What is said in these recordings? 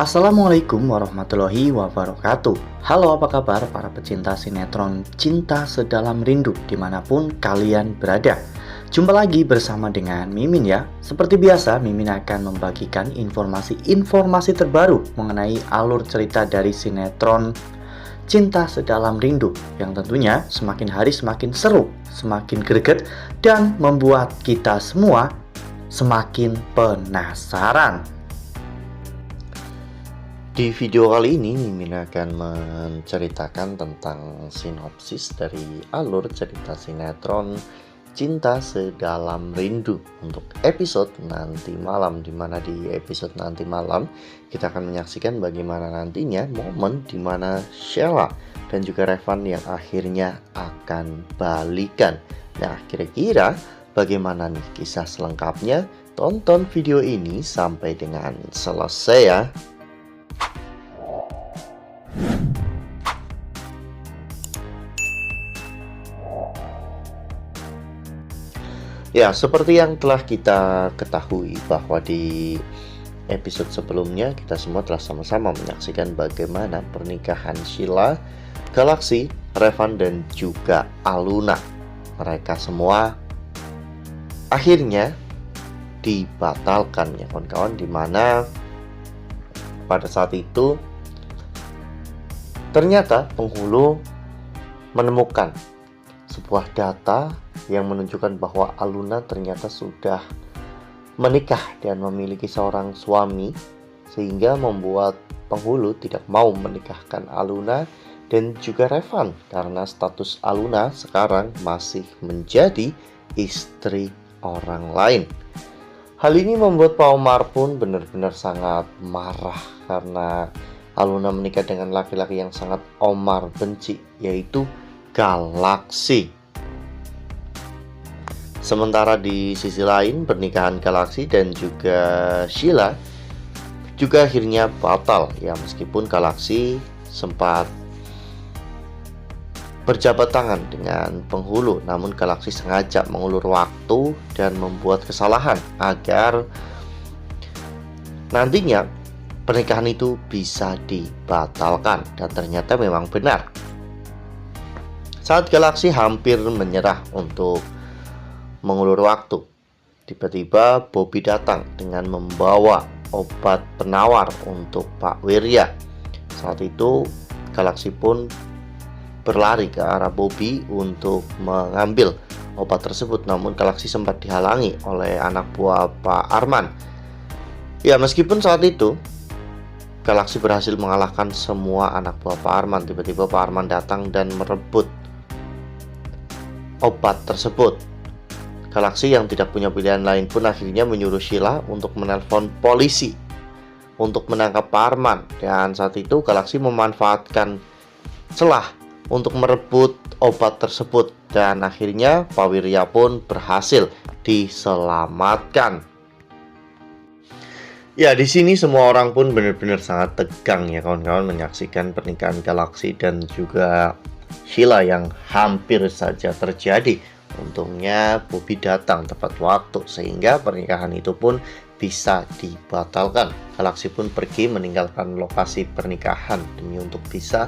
Assalamualaikum warahmatullahi wabarakatuh. Halo, apa kabar para pecinta sinetron Cinta Sedalam Rindu dimanapun kalian berada. Jumpa lagi bersama dengan Mimin ya. Seperti biasa, Mimin akan membagikan informasi terbaru mengenai alur cerita dari sinetron Cinta Sedalam Rindu yang tentunya semakin hari semakin seru, semakin greget, dan membuat kita semua semakin penasaran. Di video kali ini, Mimin akan menceritakan tentang sinopsis dari alur cerita sinetron Cinta Sedalam Rindu untuk episode nanti malam, dimana di episode nanti malam kita akan menyaksikan bagaimana nantinya momen dimana Sheila dan juga Revan yang akhirnya akan balikan. Nah, kira-kira bagaimana nih kisah selengkapnya? Tonton video ini sampai dengan selesai ya. Ya, seperti yang telah kita ketahui bahwa di episode sebelumnya kita semua telah sama-sama menyaksikan bagaimana pernikahan Sheila, Galaxy, Revan, dan juga Aluna. Mereka semua akhirnya dibatalkan ya kawan-kawan, dimana pada saat itu ternyata penghulu menemukan sebuah data yang menunjukkan bahwa Aluna ternyata sudah menikah dan memiliki seorang suami, sehingga membuat penghulu tidak mau menikahkan Aluna dan juga Revan karena status Aluna sekarang masih menjadi istri orang lain. Hal ini membuat Pak Omar pun benar-benar sangat marah karena Aluna menikah dengan laki-laki yang sangat Omar benci, yaitu Galaxy. Sementara di sisi lain, pernikahan Galaxy dan juga Sheila juga akhirnya batal ya, meskipun Galaxy sempat berjabat tangan dengan penghulu, namun Galaxy sengaja mengulur waktu dan membuat kesalahan agar nantinya pernikahan itu bisa dibatalkan, dan ternyata memang benar. Saat Galaxy hampir menyerah untuk mengulur waktu, tiba-tiba Bobby datang dengan membawa obat penawar untuk Pak Wirya. Saat itu Galaxy pun berlari ke arah Bobby untuk mengambil obat tersebut, namun Galaxy sempat dihalangi oleh anak buah Pak Arman. Ya, meskipun saat itu Galaxy berhasil mengalahkan semua anak buah Pak Arman, tiba-tiba Pak Arman datang dan merebut obat tersebut. Galaxy yang tidak punya pilihan lain pun akhirnya menyuruh Sheila untuk menelpon polisi untuk menangkap Pak Arman, dan saat itu Galaxy memanfaatkan celah untuk merebut obat tersebut, dan akhirnya Pak Wirya pun berhasil diselamatkan. Ya, di sini semua orang pun benar-benar sangat tegang ya kawan-kawan menyaksikan pernikahan Galaxy dan juga Sheila yang hampir saja terjadi. Untungnya Bobby datang tepat waktu sehingga pernikahan itu pun bisa dibatalkan. Galaxy pun pergi meninggalkan lokasi pernikahan demi untuk bisa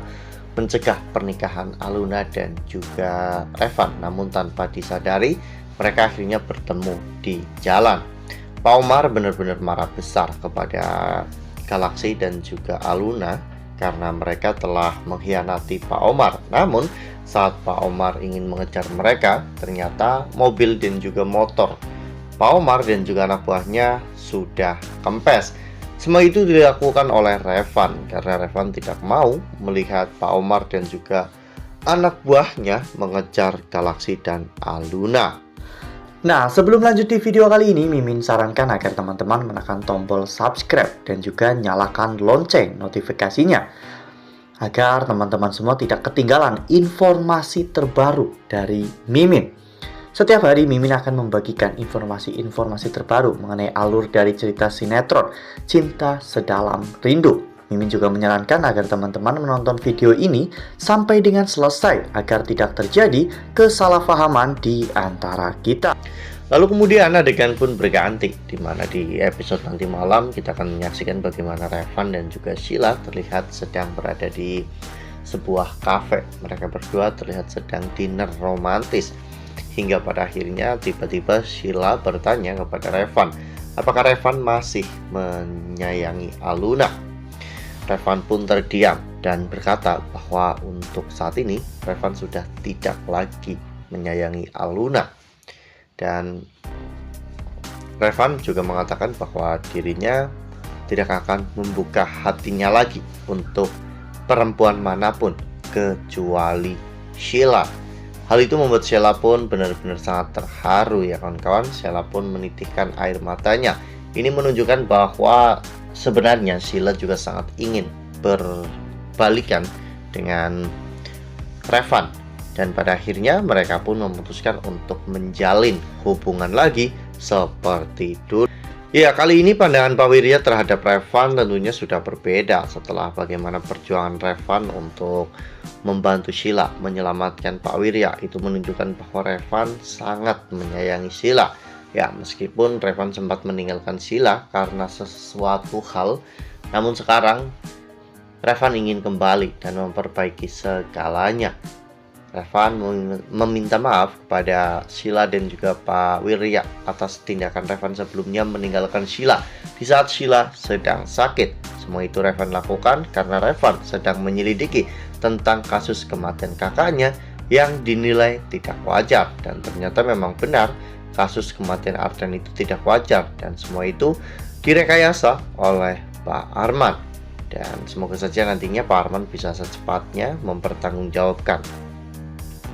mencegah pernikahan Aluna dan juga Revan. Namun tanpa disadari, mereka akhirnya bertemu di jalan. Pak Omar benar-benar marah besar kepada Galaxy dan juga Aluna karena mereka telah mengkhianati Pak Omar. Namun saat Pak Omar ingin mengejar mereka, ternyata mobil dan juga motor Pak Omar dan juga anak buahnya sudah kempes. Semua itu dilakukan oleh Revan karena Revan tidak mau melihat Pak Omar dan juga anak buahnya mengejar Galaxy dan Aluna. Nah, sebelum lanjut di video kali ini, Mimin sarankan agar teman-teman menekan tombol subscribe dan juga nyalakan lonceng notifikasinya agar teman-teman semua tidak ketinggalan informasi terbaru dari Mimin. Setiap hari Mimin akan membagikan informasi-informasi terbaru mengenai alur dari cerita sinetron Cinta Sedalam Rindu. Mimin juga menyarankan agar teman-teman menonton video ini sampai dengan selesai agar tidak terjadi kesalahpahaman di antara kita. Lalu kemudian adegan pun berganti, di mana di episode nanti malam kita akan menyaksikan bagaimana Revan dan juga Sheila terlihat sedang berada di sebuah kafe. Mereka berdua terlihat sedang dinner romantis. Hingga pada akhirnya tiba-tiba Sheila bertanya kepada Revan, apakah Revan masih menyayangi Aluna? Revan pun terdiam dan berkata bahwa untuk saat ini Revan sudah tidak lagi menyayangi Aluna. Dan Revan juga mengatakan bahwa dirinya tidak akan membuka hatinya lagi untuk perempuan manapun kecuali Sheila. Hal itu membuat Sheila pun benar-benar sangat terharu ya kawan-kawan. Sheila pun menitikkan air matanya. Ini menunjukkan bahwa sebenarnya Sheila juga sangat ingin berbalikan dengan Revan. Dan pada akhirnya mereka pun memutuskan untuk menjalin hubungan lagi seperti dulu. Ya, kali ini pandangan Pak Wirya terhadap Revan tentunya sudah berbeda setelah bagaimana perjuangan Revan untuk membantu Sheila menyelamatkan Pak Wirya. Itu menunjukkan bahwa Revan sangat menyayangi Sheila. Ya, meskipun Revan sempat meninggalkan Sheila karena sesuatu hal, namun sekarang Revan ingin kembali dan memperbaiki segalanya. Revan meminta maaf kepada Sheila dan juga Pak Wirya atas tindakan Revan sebelumnya meninggalkan Sheila di saat Sheila sedang sakit. Semua itu Revan lakukan karena Revan sedang menyelidiki tentang kasus kematian kakaknya yang dinilai tidak wajar. Dan ternyata memang benar kasus kematian Arden itu tidak wajar, dan semua itu direkayasa oleh Pak Arman. Dan semoga saja nantinya Pak Arman bisa secepatnya mempertanggungjawabkan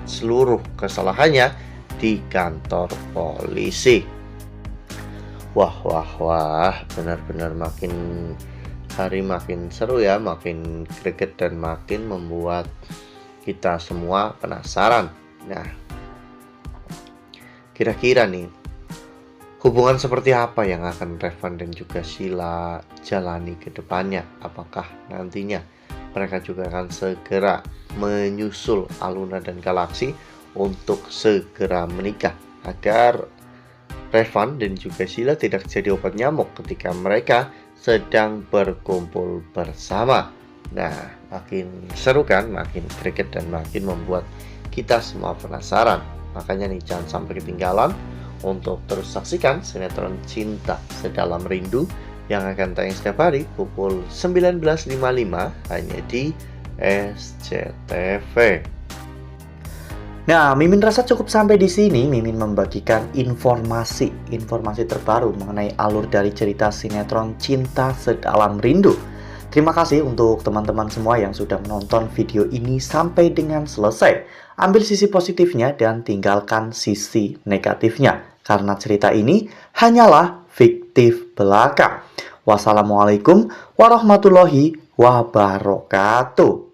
seluruh kesalahannya di kantor polisi. Wah, benar-benar makin hari makin seru ya, makin greget dan makin membuat kita semua penasaran. Nah, kira-kira nih hubungan seperti apa yang akan Revan dan juga Sheila jalani ke depannya? Apakah nantinya mereka juga akan segera menyusul Aluna dan Galaksi untuk segera menikah agar Revan dan juga Sheila tidak jadi obat nyamuk ketika mereka sedang berkumpul bersama. Nah, makin seru kan, makin greget dan makin membuat kita semua penasaran. Makanya nih, jangan sampai ketinggalan untuk terus saksikan sinetron Cinta Sedalam Rindu yang akan tayang setiap hari pukul 19.55 hanya di SCTV. Nah, Mimin rasa cukup sampai di sini. Mimin membagikan informasi terbaru mengenai alur dari cerita sinetron Cinta Sedalam Rindu. Terima kasih untuk teman-teman semua yang sudah menonton video ini sampai dengan selesai. Ambil sisi positifnya dan tinggalkan sisi negatifnya, karena cerita ini hanyalah fiktif belaka. Wassalamualaikum warahmatullahi wabarakatuh.